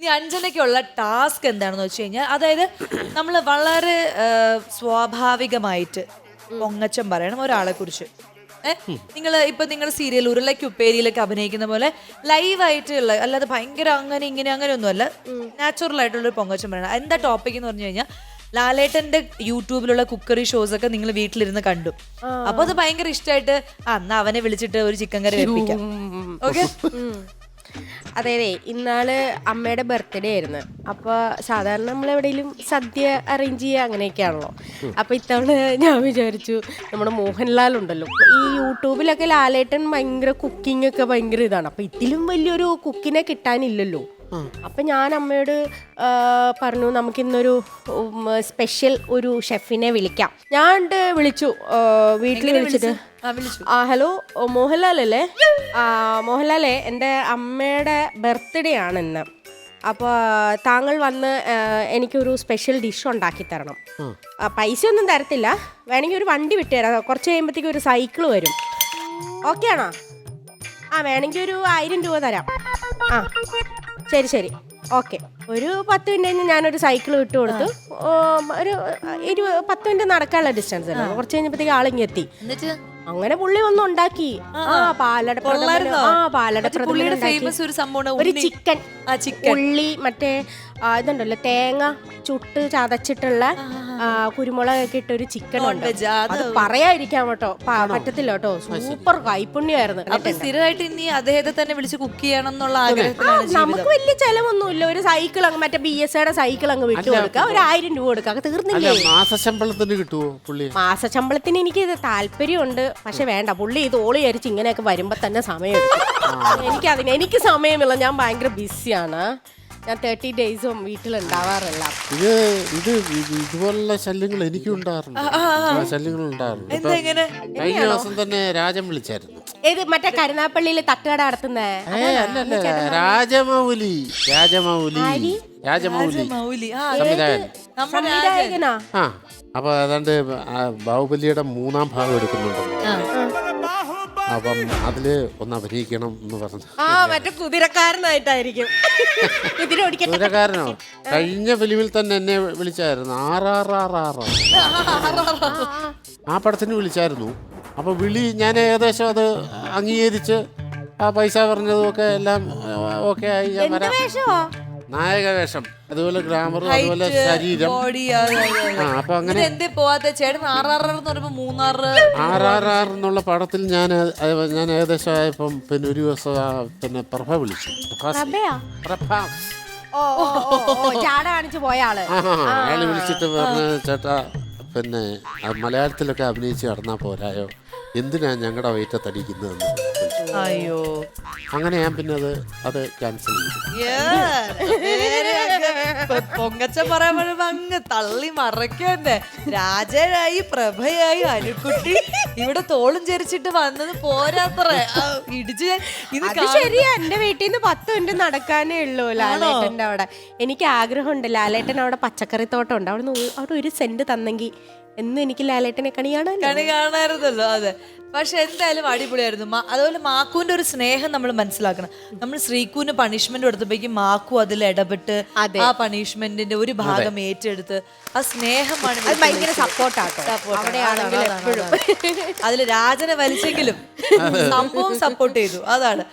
ഇനി അഞ്ജനയ്ക്കുള്ള ടാസ്ക് എന്താണെന്ന് വെച്ച് കഴിഞ്ഞാൽ, അതായത് നമ്മൾ വളരെ സ്വാഭാവികമായിട്ട് പൊങ്ങച്ചം പറയണം ഒരാളെ കുറിച്ച്. നിങ്ങൾ സീരിയൽ ഉരുളയ്ക്ക് ഉപ്പേരിയിലൊക്കെ അഭിനയിക്കുന്ന പോലെ ലൈവായിട്ടുള്ള, അല്ലാതെ ഭയങ്കര അങ്ങനെ ഇങ്ങനെ അങ്ങനെ ഒന്നുമല്ല, നാച്ചുറൽ ആയിട്ടുള്ള പൊങ്ങച്ചം പറയണം. എന്താ ടോപ്പിക് എന്ന് പറഞ്ഞു കഴിഞ്ഞാൽ, ലാലേട്ടന്റെ യൂട്യൂബിലുള്ള കുക്കറി ഷോസ് ഒക്കെ നിങ്ങൾ വീട്ടിലിരുന്ന് കണ്ടു. അപ്പൊ അത് ഭയങ്കര ഇഷ്ടമായിട്ട് അന്ന് അവനെ വിളിച്ചിട്ട് ഒരു ചിക്കൻ കറി വെപ്പിക്കാം. ഓക്കെ. അതെ, ഇന്നാള് അമ്മയുടെ ബർത്ത്ഡേ ആയിരുന്നു. അപ്പോൾ സാധാരണ നമ്മളെവിടെയെങ്കിലും സദ്യ അറേഞ്ച് ചെയ്യുക അങ്ങനെയൊക്കെയാണല്ലോ. അപ്പോൾ ഇത്തവണ ഞാൻ വിചാരിച്ചു, നമ്മുടെ മോഹൻലാൽ ഉണ്ടല്ലോ, ഈ യൂട്യൂബിലൊക്കെ ലാലേട്ടൻ ഭയങ്കര കുക്കിംഗ് ഒക്കെ ഭയങ്കര ഇതാണ്. അപ്പോൾ ഇതിലും വലിയൊരു കുക്കിനെ കിട്ടാനില്ലല്ലോ. അപ്പം ഞാൻ അമ്മയോട് പറഞ്ഞു, നമുക്കിന്നൊരു സ്പെഷ്യൽ ഒരു ഷെഫിനെ വിളിക്കാം. ഞാൻ വിളിച്ചു, വീട്ടിൽ വിളിച്ചിട്ട്, ഹലോ മോഹൻലാൽ അല്ലേ? മോഹൻലാലേ, എൻ്റെ അമ്മയുടെ ബർത്ത്ഡേ ആണ് ഇന്ന്. അപ്പോൾ താങ്കൾ വന്ന് എനിക്കൊരു സ്പെഷ്യൽ ഡിഷ് ഉണ്ടാക്കി തരണം. പൈസ ഒന്നും തരത്തില്ല, വേണമെങ്കിൽ ഒരു വണ്ടി വിട്ടുതരാം, കുറച്ച് കഴിയുമ്പോഴത്തേക്കും ഒരു സൈക്കിൾ വരും. ഓക്കെ ആണോ? വേണമെങ്കിൽ ഒരു 1000 രൂപ തരാം. ശരി, ഓക്കെ. ഒരു 10 മിനിറ്റ് കഴിഞ്ഞ് ഞാനൊരു സൈക്കിൾ വിട്ടു കൊടുത്തു. ഒരു 10 മിനിറ്റ് നടക്കാനുള്ള ഡിസ്റ്റൻസ് അല്ല. കുറച്ച് കഴിഞ്ഞപ്പോഴത്തേക്ക് ആളിങ്ങി എത്തി. അങ്ങനെ പുള്ളി ഒന്നും ഉണ്ടാക്കി. ഒരു ചിക്കൻ ഉള്ളി, മറ്റേ ഇതുണ്ടല്ലോ തേങ്ങ ചുട്ട് ചതച്ചിട്ടുള്ള കുരുമുളകൊക്കെ ഇട്ട ഒരു ചിക്കൻ ഉണ്ട്. അത് പറയാതിരിക്കാൻ കേട്ടോ പറ്റത്തില്ല കേട്ടോ. സൂപ്പർ കൈപ്പുണ്യമായിരുന്നു. സ്ഥിരമായിട്ട് ഇനി അദ്ദേഹത്തെ തന്നെ വിളിച്ച് കുക്ക് ചെയ്യണം എന്നുള്ള ആഗ്രഹത്തിലാണ്. നമുക്ക് വലിയ ചെലവൊന്നുമില്ല. ഒരു സൈക്കിൾ അങ്ങ് മറ്റേ BSയുടെ സൈക്കിൾ അങ്ങ് വിട്ടു കൊടുക്കുക, ഒരു 1000 രൂപ കൊടുക്കുക, തീർന്നില്ലേ? മാസശമ്പളത്തിന് കിട്ടുമോ പുള്ളി? മാസശമ്പളത്തിന് എനിക്ക് ഇത് താല്പര്യമുണ്ട്, പക്ഷെ വേണ്ട. പുള്ളി ഇത് ഓളി അരിച്ച് ഇങ്ങനെയൊക്കെ വരുമ്പോ തന്നെ സമയം എടുക്കും. എനിക്ക് സമയമില്ല, ഞാൻ ഭയങ്കര ബിസിയാണ്. ഞാൻ 30 ഡേയ്സും വീട്ടിലുണ്ടാവാറില്ല. ഇതുപോലുള്ള ശല്യങ്ങൾ എനിക്കും ഉണ്ടാറുണ്ട്. ശല്യങ്ങൾ ഉണ്ടാറുണ്ട്. കഴിഞ്ഞ ദിവസം തന്നെ രാജൻ വിളിച്ചായിരുന്നു. ഏത് മറ്റേ കരുനാപ്പള്ളിയില് തട്ടുകട നടത്തുന്ന രാജമൗലി സംവിധായകനാ. അപ്പൊ ഏതാണ്ട് ബാഹുബലിയുടെ 3ാം ഭാഗം എടുക്കുന്നുണ്ടല്ലോ. അപ്പം അതില് ഒന്ന് അഭിനയിക്കണം എന്ന് പറഞ്ഞു. മറ്റേ കുതിരക്കാരനായിട്ടായിരിക്കും. കുതിരക്കാരനോ? കഴിഞ്ഞ ഫിലിമിൽ തന്നെ എന്നെ വിളിച്ചായിരുന്നു. ആ പടത്തിന് വിളിച്ചായിരുന്നു. അപ്പൊ ഞാൻ ഏകദേശം അത് അംഗീകരിച്ച് ആ പൈസ പറഞ്ഞതും ഒക്കെ എല്ലാം ഓക്കെ ആയി. ഞാൻ വരാം. നായക വേഷം, അതുപോലെ ഗ്രാമർ, അതുപോലെ ശരീരം. അപ്പൊ അങ്ങനെ RRR എന്നുള്ള പടത്തിൽ ഞാൻ ഏകദേശം ആയപ്പം പിന്നെ ഒരു ദിവസം പിന്നെ പ്രഭ വിളിച്ചു. അയാൾ വിളിച്ചിട്ട് പറഞ്ഞു, ചേട്ടാ പിന്നെ മലയാളത്തിലൊക്കെ അഭിനയിച്ച് കടന്നാ പോരായോ, എന്തിനാ ഞങ്ങളുടെ വയറ്റത്തടിക്കുന്നതെന്ന്. അയ്യോ, അങ്ങനെ ഞാൻ പിന്നെ അത് ക്യാൻസൽ ചെയ്തു. പൊങ്ങച്ചം പറയാൻ അങ്ങ് തള്ളി മറക്കണ്ടേ. രാജയായി, പ്രഭയായി, അനുക്കുട്ടി ഇവിടെ തോളും ചരിച്ചിട്ട് വന്നത് പോരാത്ര ഇടിച്ച്. ഇത് ശരിയാ, എന്റെ വീട്ടിൽ നിന്ന് 10 മിനിറ്റ് നടക്കാനേ ഉള്ളൂ ലാലേട്ടന്റെ അവിടെ. എനിക്ക് ആഗ്രഹമുണ്ട്, ലാലേട്ടൻ അവിടെ പച്ചക്കറിത്തോട്ടം ഉണ്ട്, അവിടെ ഒരു സെന്റ് തന്നെങ്കിൽ എന്നും എനിക്ക് ലാലേട്ടനെ കണി കാണാമായിരുന്നല്ലോ. അതെ, പക്ഷെ എന്തായാലും അടിപൊളിയായിരുന്നു. അതുപോലെ മാക്കുവിന്റെ ഒരു സ്നേഹം നമ്മൾ മനസ്സിലാക്കണം. നമ്മൾ ശ്രീക്കുവിന് പണിഷ്മെന്റ് കൊടുത്തപ്പോഴേക്കും മാക്കു അതിൽ ഇടപെട്ട് ആ പണിഷ്മെന്റിന്റെ ഒരു ഭാഗം ഏറ്റെടുത്ത് ആ സ്നേഹമാണ് ഭയങ്കര സപ്പോർട്ടാട്ടോ. അതില് രാജനെ വലിച്ചെങ്കിലും സംഭവം സപ്പോർട്ട് ചെയ്തു. അതാണ്.